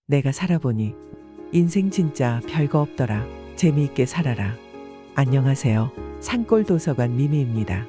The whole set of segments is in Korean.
내가 살아보니 인생 진짜 별거 없더라. 재미있게 살아라. 안녕하세요. 산골 도서관 미미입니다.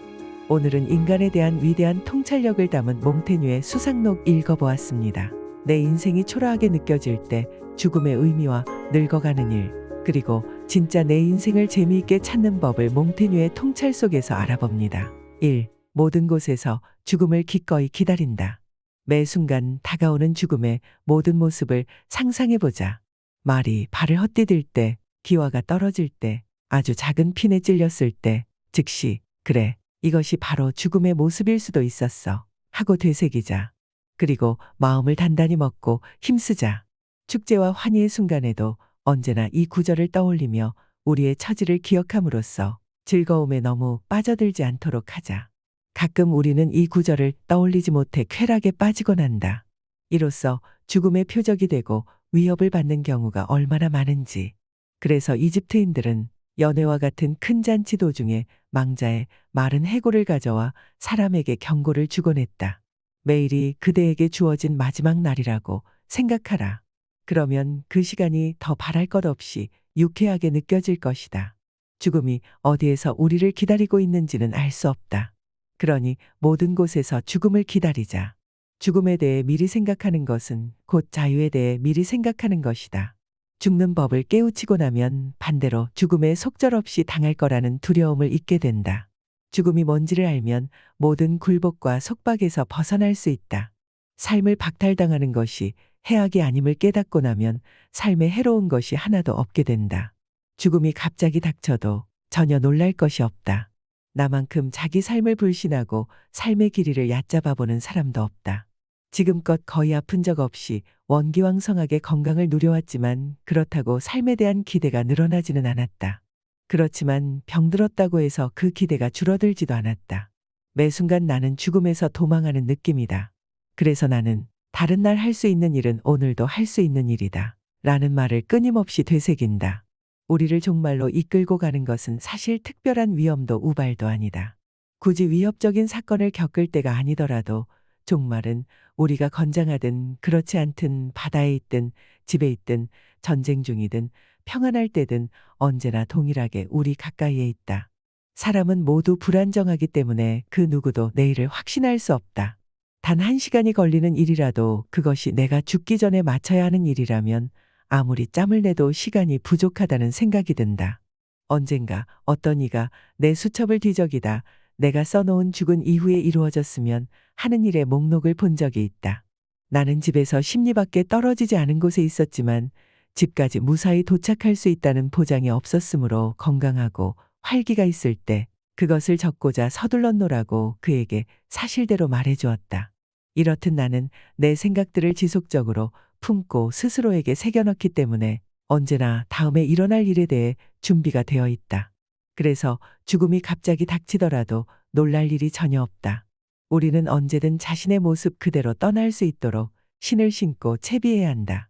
오늘은 인간에 대한 위대한 통찰력을 담은 몽테뉴의 수상록 읽어보았습니다. 내 인생이 초라하게 느껴질 때 죽음의 의미와 늙어가는 일, 그리고 진짜 내 인생을 재미있게 찾는 법을 몽테뉴의 통찰 속에서 알아봅니다. 1. 모든 곳에서 죽음을 기꺼이 기다린다. 매 순간 다가오는 죽음의 모든 모습을 상상해보자. 말이 발을 헛디딜 때, 기와가 떨어질 때, 아주 작은 핀에 찔렸을 때, 즉시 그래, 이것이 바로 죽음의 모습일 수도 있었어 하고 되새기자. 그리고 마음을 단단히 먹고 힘쓰자. 축제와 환희의 순간에도 언제나 이 구절을 떠올리며 우리의 처지를 기억함으로써 즐거움에 너무 빠져들지 않도록 하자. 가끔 우리는 이 구절을 떠올리지 못해 쾌락에 빠지곤 한다. 이로써 죽음의 표적이 되고 위협을 받는 경우가 얼마나 많은지. 그래서 이집트인들은 연회와 같은 큰 잔치 도중에 망자의 마른 해골을 가져와 사람에게 경고를 주곤 했다. 매일이 그대에게 주어진 마지막 날이라고 생각하라. 그러면 그 시간이 더 바랄 것 없이 유쾌하게 느껴질 것이다. 죽음이 어디에서 우리를 기다리고 있는지는 알 수 없다. 그러니 모든 곳에서 죽음을 기다리자. 죽음에 대해 미리 생각하는 것은 곧 자유에 대해 미리 생각하는 것이다. 죽는 법을 깨우치고 나면 반대로 죽음에 속절없이 당할 거라는 두려움을 잊게 된다. 죽음이 뭔지를 알면 모든 굴복과 속박에서 벗어날 수 있다. 삶을 박탈당하는 것이 해악이 아님을 깨닫고 나면 삶에 해로운 것이 하나도 없게 된다. 죽음이 갑자기 닥쳐도 전혀 놀랄 것이 없다. 나만큼 자기 삶을 불신하고 삶의 길이를 얕잡아 보는 사람도 없다. 지금껏 거의 아픈 적 없이 원기왕성하게 건강을 누려왔지만 그렇다고 삶에 대한 기대가 늘어나지는 않았다. 그렇지만 병들었다고 해서 그 기대가 줄어들지도 않았다. 매 순간 나는 죽음에서 도망하는 느낌이다. 그래서 나는 다른 날 할 수 있는 일은 오늘도 할 수 있는 일이다. 라는 말을 끊임없이 되새긴다. 우리를 종말로 이끌고 가는 것은 사실 특별한 위험도 우발도 아니다. 굳이 위협적인 사건을 겪을 때가 아니더라도 종말은 우리가 건장하든 그렇지 않든 바다에 있든 집에 있든 전쟁 중이든 평안할 때든 언제나 동일하게 우리 가까이에 있다. 사람은 모두 불안정하기 때문에 그 누구도 내일을 확신할 수 없다. 단 1시간이 걸리는 일이라도 그것이 내가 죽기 전에 마쳐야 하는 일이라면 아무리 짬을 내도 시간이 부족하다는 생각이 든다. 언젠가 어떤 이가 내 수첩을 뒤적이다 내가 써놓은 죽은 이후에 이루어졌으면 하는 일의 목록을 본 적이 있다. 나는 집에서 10리 밖에 떨어지지 않은 곳에 있었지만 집까지 무사히 도착할 수 있다는 보장이 없었으므로 건강하고 활기가 있을 때 그것을 적고자 서둘렀노라고 그에게 사실대로 말해주었다. 이렇듯 나는 내 생각들을 지속적으로 품고 스스로에게 새겨넣기 때문에 언제나 다음에 일어날 일에 대해 준비가 되어 있다. 그래서 죽음이 갑자기 닥치더라도 놀랄 일이 전혀 없다. 우리는 언제든 자신의 모습 그대로 떠날 수 있도록 신을 신고 채비해야 한다.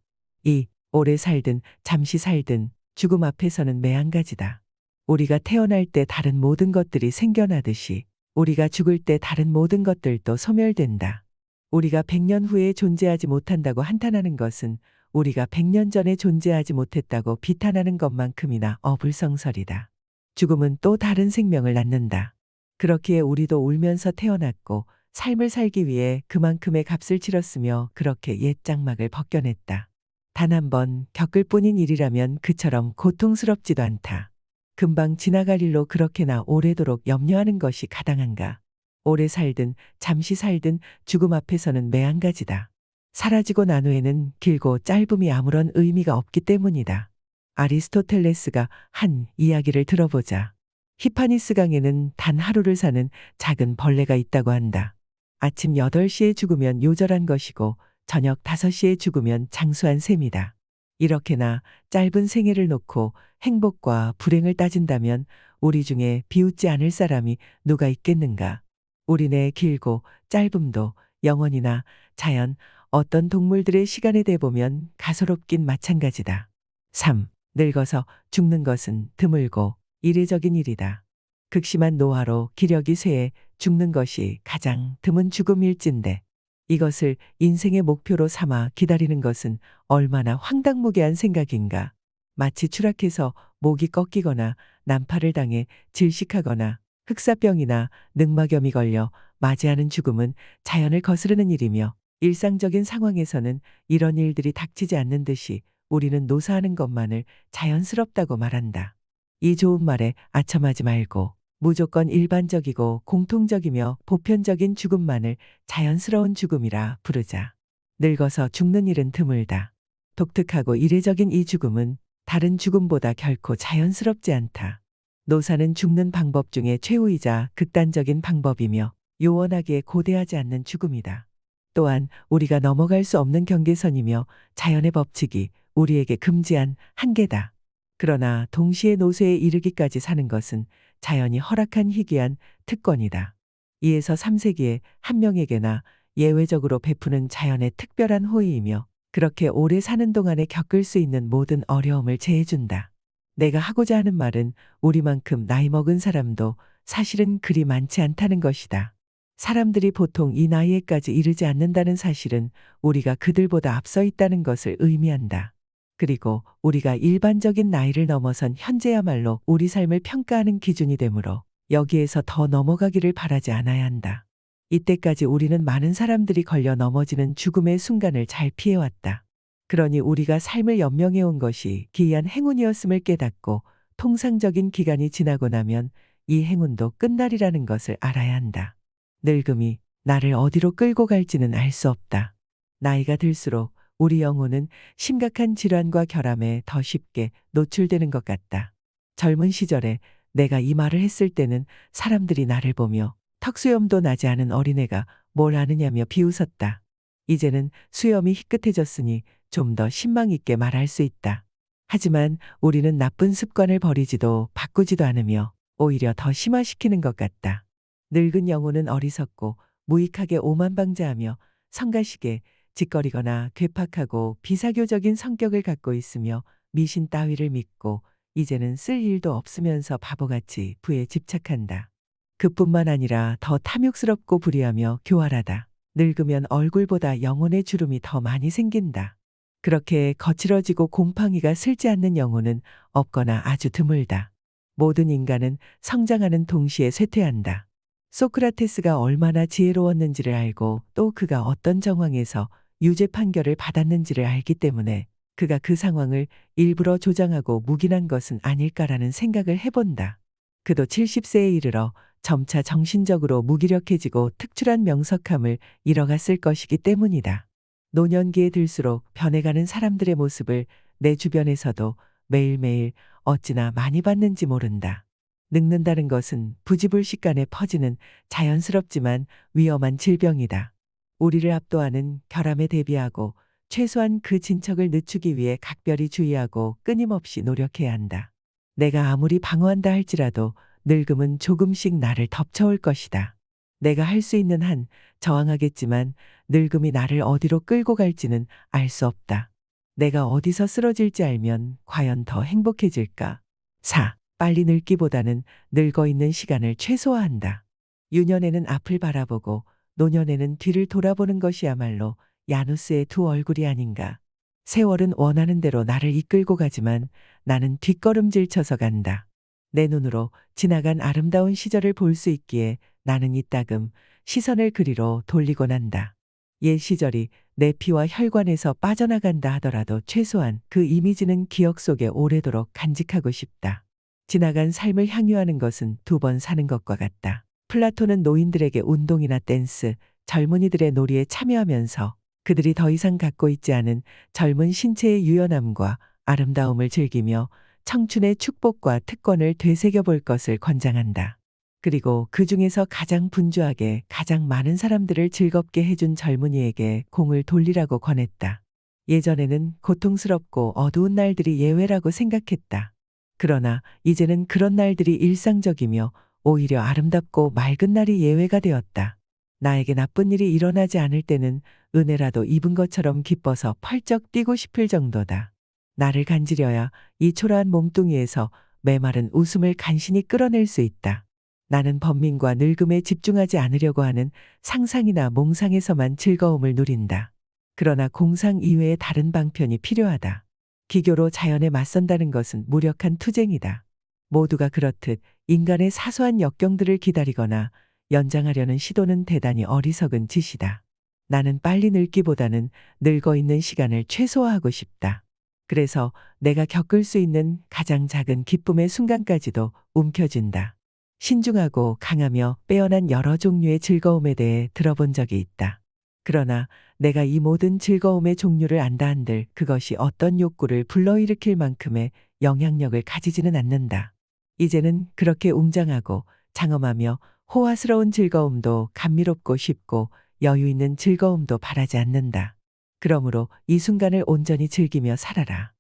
오래 살든 잠시 살든 죽음 앞에서는 매한가지다. 우리가 태어날 때 다른 모든 것들이 생겨나듯이 우리가 죽을 때 다른 모든 것들도 소멸된다. 우리가 100년 후에 존재하지 못한다고 한탄하는 것은 우리가 100년 전에 존재하지 못했다고 비탄하는 것만큼이나 어불성설이다. 죽음은 또 다른 생명을 낳는다. 그렇기에 우리도 울면서 태어났고 삶을 살기 위해 그만큼의 값을 치렀으며 그렇게 옛 장막을 벗겨냈다. 단 한 번 겪을 뿐인 일이라면 그처럼 고통스럽지도 않다. 금방 지나갈 일로 그렇게나 오래도록 염려하는 것이 가당한가. 오래 살든 잠시 살든 죽음 앞에서는 매한가지다. 사라지고 난 후에는 길고 짧음이 아무런 의미가 없기 때문이다. 아리스토텔레스가 한 이야기를 들어보자. 히파니스 강에는 단 하루를 사는 작은 벌레가 있다고 한다. 아침 8시에 죽으면 요절한 것이고 저녁 5시에 죽으면 장수한 셈이다. 이렇게나 짧은 생애를 놓고 행복과 불행을 따진다면 우리 중에 비웃지 않을 사람이 누가 있겠는가. 우리네 길고 짧음도 영원이나 자연 어떤 동물들의 시간에 대보면 가소롭긴 마찬가지다. 3. 늙어서 죽는 것은 드물고 이례적인 일이다. 극심한 노화로 기력이 쇠해 죽는 것이 가장 드문 죽음일진데 이것을 인생의 목표로 삼아 기다리는 것은 얼마나 황당무계한 생각인가. 마치 추락해서 목이 꺾이거나 난파를 당해 질식하거나 흑사병이나 늑막염이 걸려 맞이하는 죽음은 자연을 거스르는 일이며, 일상적인 상황에서는 이런 일들이 닥치지 않는 듯이 우리는 노사하는 것만을 자연스럽다고 말한다. 이 좋은 말에 아첨하지 말고 무조건 일반적이고 공통적이며 보편적인 죽음만을 자연스러운 죽음이라 부르자. 늙어서 죽는 일은 드물다. 독특하고 이례적인 이 죽음은 다른 죽음보다 결코 자연스럽지 않다. 노사는 죽는 방법 중에 최후이자 극단적인 방법이며 요원하기에 고대하지 않는 죽음이다. 또한 우리가 넘어갈 수 없는 경계선이며 자연의 법칙이 우리에게 금지한 한계다. 그러나 동시에 노쇠에 이르기까지 사는 것은 자연이 허락한 희귀한 특권이다. 2에서 3세기에 한 명에게나 예외적으로 베푸는 자연의 특별한 호의이며, 그렇게 오래 사는 동안에 겪을 수 있는 모든 어려움을 제해준다. 내가 하고자 하는 말은 우리만큼 나이 먹은 사람도 사실은 그리 많지 않다는 것이다. 사람들이 보통 이 나이에까지 이르지 않는다는 사실은 우리가 그들보다 앞서 있다는 것을 의미한다. 그리고 우리가 일반적인 나이를 넘어선 현재야말로 우리 삶을 평가하는 기준이 되므로 여기에서 더 넘어가기를 바라지 않아야 한다. 이때까지 우리는 많은 사람들이 걸려 넘어지는 죽음의 순간을 잘 피해왔다. 그러니 우리가 삶을 연명해온 것이 기이한 행운이었음을 깨닫고 통상적인 기간이 지나고 나면 이 행운도 끝날이라는 것을 알아야 한다. 늙음이 나를 어디로 끌고 갈지는 알 수 없다. 나이가 들수록 우리 영혼은 심각한 질환과 결함에 더 쉽게 노출되는 것 같다. 젊은 시절에 내가 이 말을 했을 때는 사람들이 나를 보며 턱수염도 나지 않은 어린애가 뭘 아느냐며 비웃었다. 이제는 수염이 희끗해졌으니 좀 더 신망 있게 말할 수 있다. 하지만 우리는 나쁜 습관을 버리지도 바꾸지도 않으며 오히려 더 심화시키는 것 같다. 늙은 영혼은 어리석고 무익하게 오만방자하며 성가시게 짓거리거나 괴팍하고 비사교적인 성격을 갖고 있으며 미신 따위를 믿고 이제는 쓸 일도 없으면서 바보같이 부에 집착한다. 그뿐만 아니라 더 탐욕스럽고 불의하며 교활하다. 늙으면 얼굴보다 영혼의 주름이 더 많이 생긴다. 그렇게 거칠어지고 곰팡이가 슬지 않는 영혼은 없거나 아주 드물다. 모든 인간은 성장하는 동시에 쇠퇴한다. 소크라테스가 얼마나 지혜로웠는지를 알고 또 그가 어떤 정황에서 유죄 판결을 받았는지를 알기 때문에 그가 그 상황을 일부러 조장하고 묵인한 것은 아닐까라는 생각을 해본다. 그도 70세에 이르러 점차 정신적으로 무기력해지고 특출한 명석함을 잃어갔을 것이기 때문이다. 노년기에 들수록 변해가는 사람들의 모습을 내 주변에서도 매일매일 어찌나 많이 봤는지 모른다. 늙는다는 것은 부지불식간에 퍼지는 자연스럽지만 위험한 질병이다. 우리를 압도하는 결함에 대비하고 최소한 그 진척을 늦추기 위해 각별히 주의하고 끊임없이 노력해야 한다. 내가 아무리 방어한다 할지라도 늙음은 조금씩 나를 덮쳐올 것이다. 내가 할 수 있는 한 저항하겠지만 늙음이 나를 어디로 끌고 갈지는 알 수 없다. 내가 어디서 쓰러질지 알면 과연 더 행복해질까? 4. 빨리 늙기보다는 늙어 있는 시간을 최소화한다. 유년에는 앞을 바라보고 노년에는 뒤를 돌아보는 것이야말로 야누스의 두 얼굴이 아닌가. 세월은 원하는 대로 나를 이끌고 가지만 나는 뒷걸음질 쳐서 간다. 내 눈으로 지나간 아름다운 시절을 볼 수 있기에 나는 이따금 시선을 그리로 돌리곤 한다. 옛 시절이 내 피와 혈관에서 빠져나간다 하더라도 최소한 그 이미지는 기억 속에 오래도록 간직하고 싶다. 지나간 삶을 향유하는 것은 두 번 사는 것과 같다. 플라톤은 노인들에게 운동이나 댄스, 젊은이들의 놀이에 참여하면서 그들이 더 이상 갖고 있지 않은 젊은 신체의 유연함과 아름다움을 즐기며 청춘의 축복과 특권을 되새겨 볼 것을 권장한다. 그리고 그 중에서 가장 분주하게 가장 많은 사람들을 즐겁게 해준 젊은이에게 공을 돌리라고 권했다. 예전에는 고통스럽고 어두운 날들이 예외라고 생각했다. 그러나 이제는 그런 날들이 일상적이며 오히려 아름답고 맑은 날이 예외가 되었다. 나에게 나쁜 일이 일어나지 않을 때는 은혜라도 입은 것처럼 기뻐서 펄쩍 뛰고 싶을 정도다. 나를 간지려야 이 초라한 몸뚱이에서 메마른 웃음을 간신히 끌어낼 수 있다. 나는 번민과 늙음에 집중하지 않으려고 하는 상상이나 몽상에서만 즐거움을 누린다. 그러나 공상 이외의 다른 방편이 필요하다. 기교로 자연에 맞선다는 것은 무력한 투쟁이다. 모두가 그렇듯 인간의 사소한 역경들을 기다리거나 연장하려는 시도는 대단히 어리석은 짓이다. 나는 빨리 늙기보다는 늙어 있는 시간을 최소화하고 싶다. 그래서 내가 겪을 수 있는 가장 작은 기쁨의 순간까지도 움켜쥔다. 신중하고 강하며 빼어난 여러 종류의 즐거움에 대해 들어본 적이 있다. 그러나 내가 이 모든 즐거움의 종류를 안다 한들 그것이 어떤 욕구를 불러일으킬 만큼의 영향력을 가지지는 않는다. 이제는 그렇게 웅장하고 장엄하며 호화스러운 즐거움도 감미롭고 쉽고 여유 있는 즐거움도 바라지 않는다. 그러므로 이 순간을 온전히 즐기며 살아라.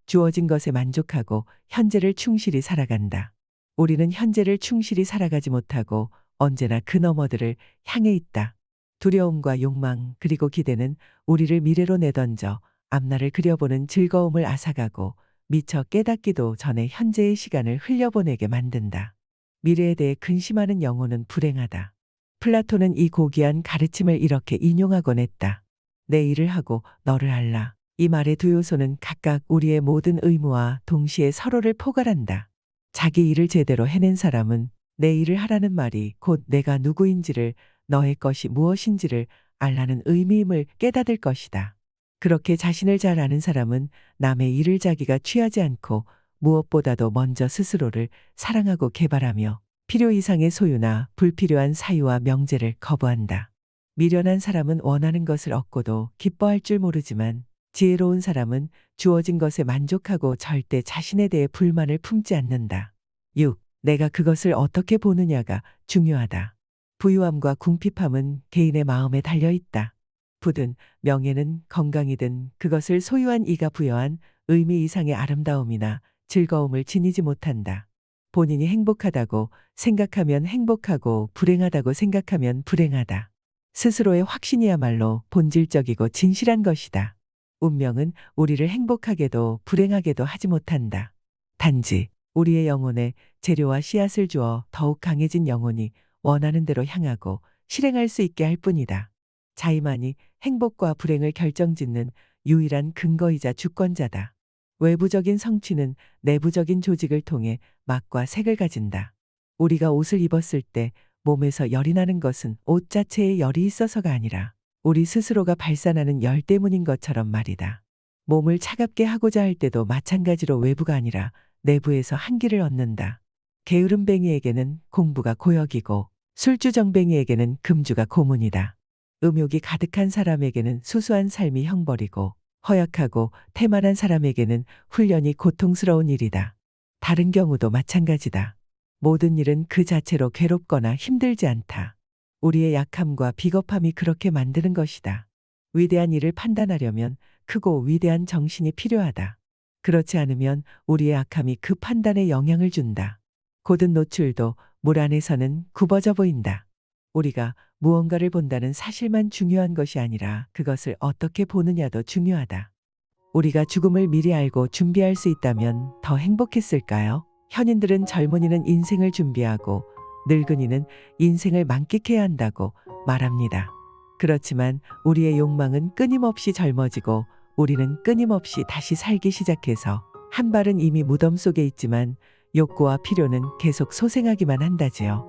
주어진 것에 만족하고 현재를 충실히 살아간다. 우리는 현재를 충실히 살아가지 못하고 언제나 그 너머들을 향해 있다. 두려움과 욕망 그리고 기대는 우리를 미래로 내던져 앞날을 그려보는 즐거움을 앗아가고 미처 깨닫기도 전에 현재의 시간을 흘려보내게 만든다. 미래에 대해 근심하는 영혼은 불행하다. 플라톤은 이 고귀한 가르침을 이렇게 인용하곤 했다. 내 일을 하고 너를 알라. 이 말의 두 요소는 각각 우리의 모든 의무와 동시에 서로를 포괄한다. 자기 일을 제대로 해낸 사람은 내 일을 하라는 말이 곧 내가 누구인지를 너의 것이 무엇인지를 알라는 의미임을 깨닫을 것이다. 그렇게 자신을 잘 아는 사람은 남의 일을 자기가 취하지 않고 무엇보다도 먼저 스스로를 사랑하고 개발하며 필요 이상의 소유나 불필요한 사유와 명제를 거부한다. 미련한 사람은 원하는 것을 얻고도 기뻐할 줄 모르지만 지혜로운 사람은 주어진 것에 만족하고 절대 자신에 대해 불만을 품지 않는다. 6. 내가 그것을 어떻게 보느냐가 중요하다. 부유함과 궁핍함은 개인의 마음에 달려 있다. 부든 명예는 건강이든 그것을 소유한 이가 부여한 의미 이상의 아름다움이나 즐거움을 지니지 못한다. 본인이 행복하다고 생각하면 행복하고 불행하다고 생각하면 불행하다. 스스로의 확신이야말로 본질적이고 진실한 것이다. 운명은 우리를 행복하게도 불행하게도 하지 못한다. 단지 우리의 영혼에 재료와 씨앗을 주어 더욱 강해진 영혼이 원하는 대로 향하고 실행할 수 있게 할 뿐이다. 자의만이 행복과 불행을 결정짓는 유일한 근거이자 주권자다. 외부적인 성취는 내부적인 조직을 통해 맛과 색을 가진다. 우리가 옷을 입었을 때 몸에서 열이 나는 것은 옷 자체에 열이 있어서가 아니라 우리 스스로가 발산하는 열 때문인 것처럼 말이다. 몸을 차갑게 하고자 할 때도 마찬가지로 외부가 아니라 내부에서 한기를 얻는다. 게으름뱅이에게는 공부가 고역이고 술주정뱅이에게는 금주가 고문이다. 음욕이 가득한 사람에게는 수수한 삶이 형벌이고 허약하고 태만한 사람에게는 훈련이 고통스러운 일이다. 다른 경우도 마찬가지다. 모든 일은 그 자체로 괴롭거나 힘들지 않다. 우리의 약함과 비겁함이 그렇게 만드는 것이다. 위대한 일을 판단하려면 크고 위대한 정신이 필요하다. 그렇지 않으면 우리의 악함이 그 판단에 영향을 준다. 고든 노출도 물 안에서는 굽어져 보인다. 우리가 무언가를 본다는 사실만 중요한 것이 아니라 그것을 어떻게 보느냐도 중요하다. 우리가 죽음을 미리 알고 준비할 수 있다면 더 행복했을까요? 현인들은 젊은이는 인생을 준비하고 늙은이는 인생을 만끽해야 한다고 말합니다. 그렇지만 우리의 욕망은 끊임없이 젊어지고 우리는 끊임없이 다시 살기 시작해서 한 발은 이미 무덤 속에 있지만 욕구와 필요는 계속 소생하기만 한다지요.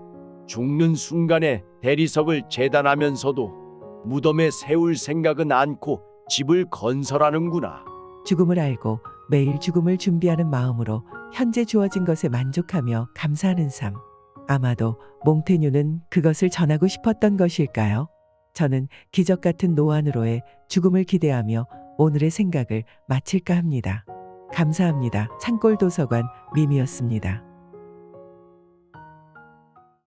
죽는 순간에 대리석을 재단하면서도 무덤에 세울 생각은 않고 집을 건설하는구나. 죽음을 알고 매일 죽음을 준비하는 마음으로 현재 주어진 것에 만족하며 감사하는 삶. 아마도 몽테뉴는 그것을 전하고 싶었던 것일까요? 저는 기적 같은 노안으로의 죽음을 기대하며 오늘의 생각을 마칠까 합니다. 감사합니다. 산골도서관 미미였습니다.